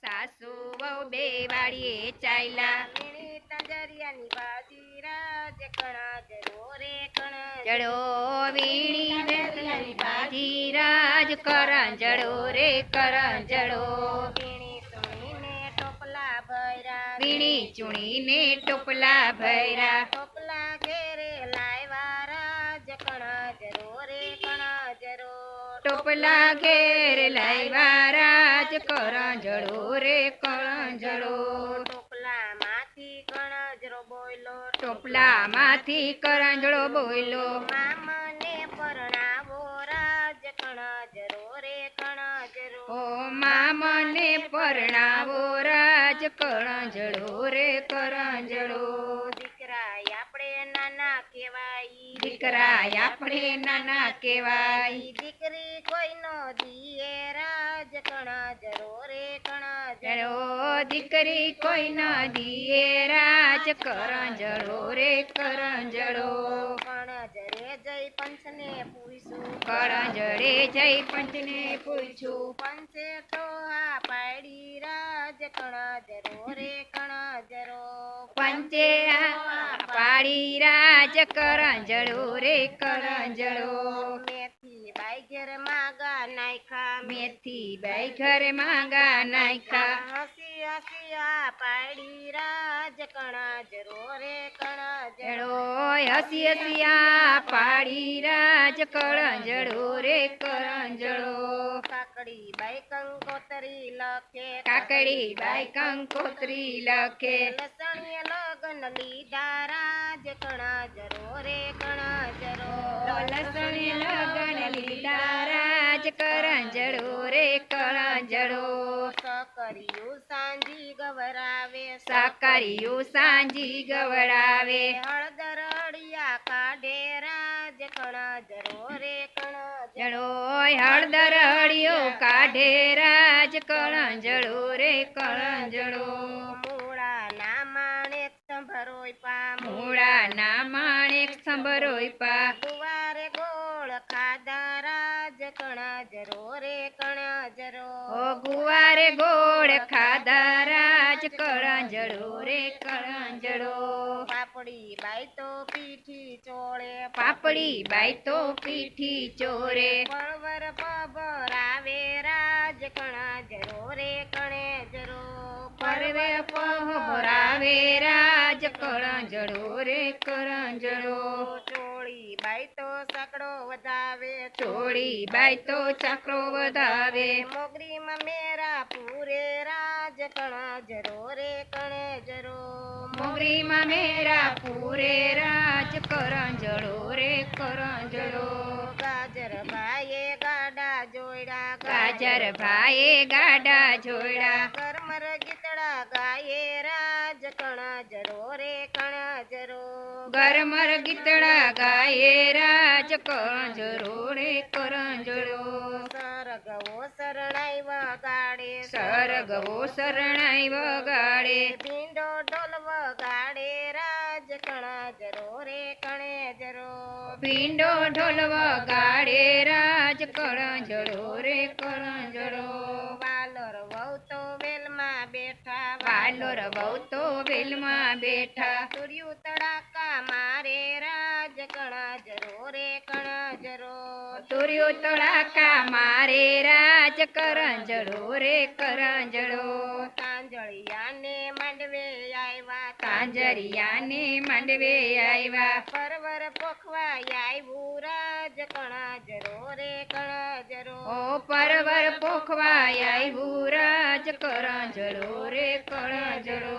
સાસુ વહુ બે વાડીએ ચાલ્યા વીણી તંજરિયાની ભાજી રાજ કણા જરો રે કણા જડો વીણી વેલની ભાજી રાજ કરંજડો રે કરંજડો વીણી સુણીને ટોપલા ભર્યા વીણી ચૂણીને ટોપલા ભર્યા ટોપલા ઘેરે લાવ્યા રાજ કણા જરો રે કણા જરો ટોપલા ઘેર લાવ્યા રાજ કરંજડો રે કરંજડો ટોપલામાંથી કણજરો બોયલો ટોપલામાંથી કરંજડો બોલ્યો મામને પરણાવો રાજ કણજરો રે કણજરો ઓ મામને પરણાવો રાજ કરંજડો રે કરંજડો દીકરા આપણે નાના કહેવાય દીકરા આપણે નાના કહેવાય દીકરી કોઈનો દીએ રાજ કણજરો રે કણજરો જડો દીકરી કોઈ ન દીએ રાજ કરંજડો રે કરંજડો કણજરે જઈ પંચને પૂછ્યું કરંજડે જઈ પંચને પૂછ્યું પંચે તો હા પાડી રાજ કણજરો રે કણજરો પંચે આ પાડી રાજ કરંજડો રે કરંજડો મેથી બાઈ ઘેર માગા નાખ્યા મેથી બાઈ ઘરે માંગા નાખ્યા હસી હસી આ પાડી રાજ કણજરો રે કણજરો જડો હસી હસિયા પાડી રાજ કરંજડો રે કરંજડો કાકડી બાઈ કંકોતરી લખે કાકડી બાઈ કંકોત્રી લખે લસણીએ લગન લીધા રાજ કણજરો રે કણજરો લસણી લગન લીધા રાજ કરંજડો રે કરંજડો સકરિયું સાંજી ગવરાવે સાકરિયું સાંજી ગવડાવે હળદર હળિયા કાઢે રાજ કણજરો રે કણજરો જડો હળદર હળિયો કાઢે રાજ કરંજડો રે કરંજડો મૂળા ના માણે સંભરોય પા મૂળા ના માણેક સંભરોય પા ગુવારે ગોળ ખાધા રાજ કણજરો રે કણજરો ઓ ગુવારે ગોળ ખાધા રાજ કરંજડો રે કરંજડો પાપડી બાઈ તો પીઠી ચોળે પાપડી બાઈ તો પીઠી ચોરે પરવર પબરાવે રાજ કણજરો રે કણજરો પરવે પહોરાવે રાજ કરંજડો રે કરંજડો ચોળી બાઈ તો સકડો વધાવે ચોળી બાઈ તો ચક્રો વધાવે મોગરીમાં મેરા પૂરે રાજ કણજરો રે કણજરો મોગરીમાં મેરા પૂરે રાજ કરંજડો રે કરંજડો ગાજર ભાઈએ ગાડા જોડ્યા ગાજર ભાઈએ ગાડા જોડ્યા કરમર ગીતડા ગાયે રાજ કણજરો રે કણજરો ગરમર ગીતડા ગાયે રાજ કરંજડો રે કરંજડો સરગવો શરણાઈ વગાડે સરગવો શરણાઈ વગાડે ભીંડો ઢોલ વગાડે રાજ કણજરો રે કણજરો ભીંડો ઢોલ વગાડે રાજ કરંજડો રે કરંજડો વાલોર વહુ તો વેલમાં બેઠા વાલોર બહુ તો વેલમાં બેઠા સૂર્યું તડાકા મારે રાજ કણજરો રે કણજરો સૂર્યો તડાકા મારે રાજ કરંજડો રે કરંજડો તાંજળિયાને માંડવે આવ્યા તાંજરિયાને માંડવે આવ્યા પરવર પોખવા આવ્યું રાજ કણજરો રે કણજરો ઓ પરવર પોખવા આવ્યું રાજ કરંજડો રે કરંજડો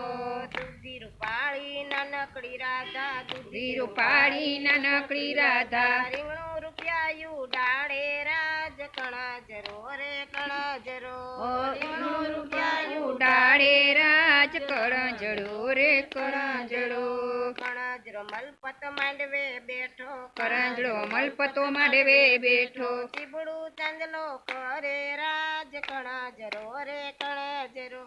દૂધી રૂપાળી નાનકડી રાધા દૂધી રૂપાળી નાનકડી રાધા રીંગણું રૂપિયાયું ડાળે રાજ કણજરો રે કણજરો ઓ રીંગણું રૂપિયાયું ડાળે રાજ કરંજડો રે કરંજડો કણજરો મલપત માંડવે બેઠો કરંજડો મલપતો માંડવે બેઠો ચીબડું ચાંદલો કરે રાજ કણજરો રે કણજરો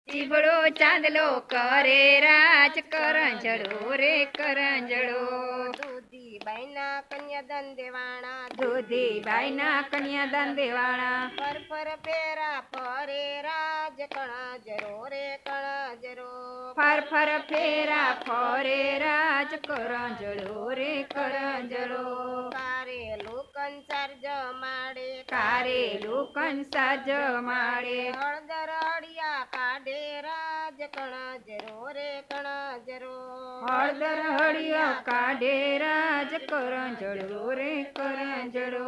ચીબડો ચાંદલો કરે રાજ કરંજડો રે કરંજડો દૂધી બાઈના કન્યાદાન દેવાણા દૂધી બાઈના કન્યાદાન દેવાણા પર ફેરા ફરે રાજ કણજરો ફર ફેરા ફરે રાજ કરંજળો રે કરંજળો કારેલું કંસાર જમાડે કારેલું કંસા જમાડે હળદર હળિયા કાઢે રાજ કણજરો રે કણજરો હળદર હળિયા કાઢે રાજ કરંજળો રે કરંજળો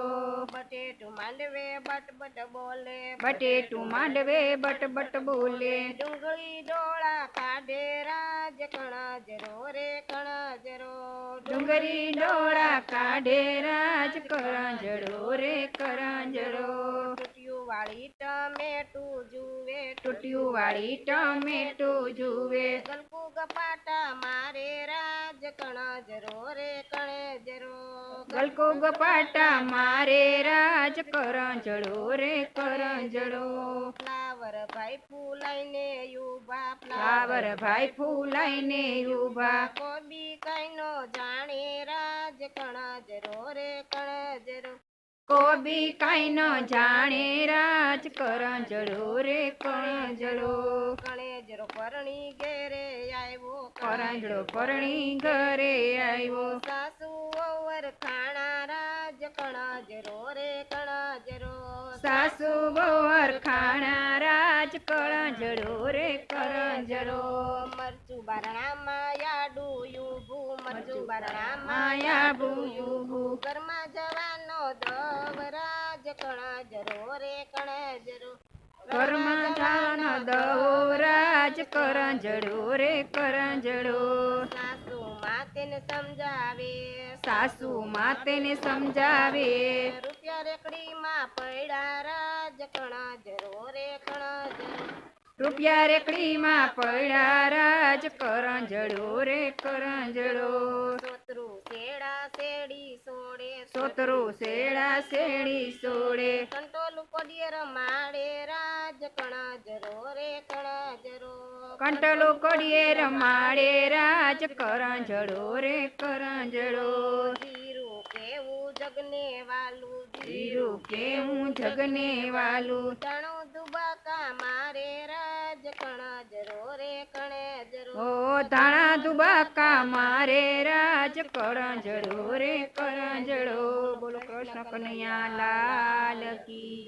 બટેટું માંડવે બટ બટ બોલે બટેટું માંડવે બટ બટ બોલે ડુંગળી ડોળા કાઢે રાજ કણજરો રે કણજરો ડુંગળી ડોળા કાઢે રાજ કરંજળો રે કરંજળો ટૂટિયું વાળી ટમેટું જુએ ટૂટિયું વાળી ટમેટું જુએ ગલકુ ગપાટા મારે રાજ કણજરો રે કણજરો ગલકો ગપાટા મારે રાજ કરંજળો રે કરંજળો ફ્લાવર ભાઈ ફૂલાઈને યુભા ફ્લાવર ભાઈ ફૂલાઈને ઉભા કોબી કઈનો જાણે રાજ કણજરો રે કણજરો કોબી કાંઈ ન જાણે રાજ કરંજળો રે કરંજળો કણેજરો પરણી ઘેરે આવ્યો કરંજળો પરણી ઘરે આવ્યો સાસુ ઓવર ખાણા રાજ કણજરો રે કણજરો સાસુ બોર ખાણા રાજ કરંજળો રે કરંજળો મરચું બારણામાં યાડું યુભું મરચું બારણામાં માયા બુયુ ઘરમાં જવાનો દવ રાજ કણજરો રે કણજરો ઘરમાં જવાનો દવો રાજ કરંજળો રે કરંજળો સાસુ માતેને સમજાવે સાસુ માતેને સમજાવે રૂપિયા રેકડીમાં પડ્યા રાજ કણજરો રે કણજરો રૂપિયા રેકડીમાં પડ્યા રાજ કરંજળો રે કરંજળો સોતરું શેડા શેડી સોડે સોતરું શેડા શેડી સોડે કંટોલું કોડિયર માડે રાજ કણજરો રે કણજરો કંટલો કડીએ રમાડે રાજ કરંજળો રે કરંજળો જીરું કેવું જગને વાલું જીરું કેવું જગને વાલું તણું દુબાકા મારે રાજ કણજરો રે કણજરો ઓ ધાણા દુબાકા મારે રાજ કરંજળો રે કરંજળો બોલો કૃષ્ણ કનૈયા લાલ કી